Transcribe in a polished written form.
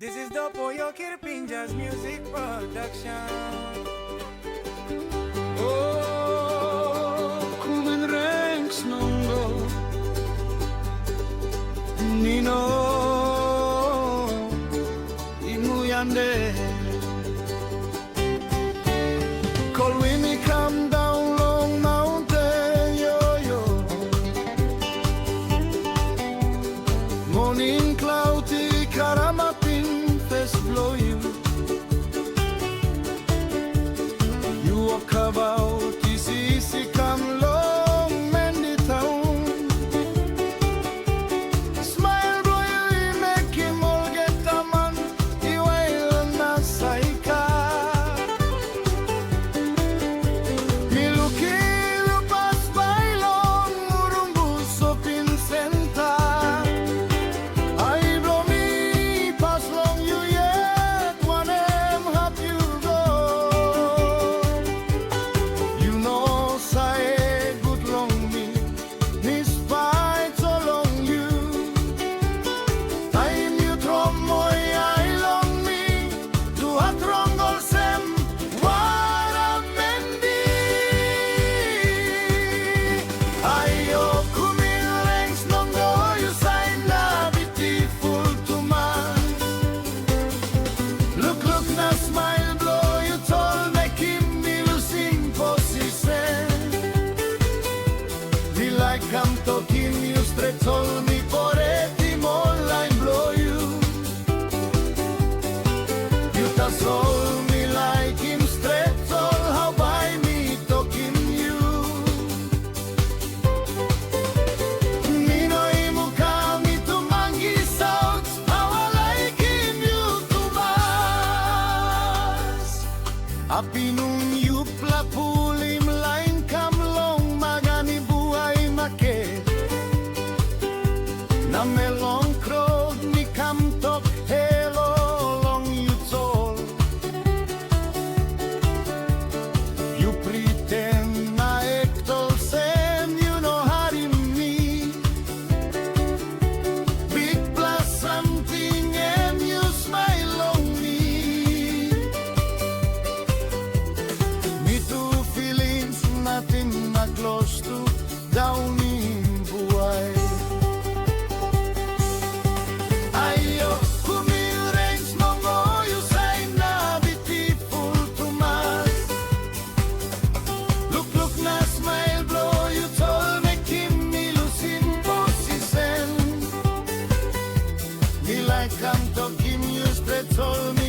This is the Poyo Kirpinja's music production. Oh, Kumin Nongo Nino Imuyande. Call when he come down long mountain, yo. Morning cloudy, karamapin fest blow you. You walk about this easy come long many town. Smile blow you, make him all get a man. You will not saika. Me looking pass by long murumbu shopping center. I blow me pass long you yet one am have you go. You know say good long me spite so long you. Time you throw my eye long me to a trongle sem what a mendi. Ayo Kumin Nongo you sign na beautiful to man. Look na smile blow you told make him me losing position. The like I'm talking you straight told me for it him online blow you. You just told me like him straight told how by me talking you. Me no imuka me to mangi south how I like him you to bas. Apinung you pla pulim line come long magani buhay make. Na melong krog ni kam tok hello long you told. You pretend na ektol sem you know how to me. Big plus something and you smile on me. Me two feelings nothing na close to down in buhay. Ayo Kumin Nongo you say na beautiful to mas. Look na smile blow you told make him me losing position. Me like I'm talking you straight told me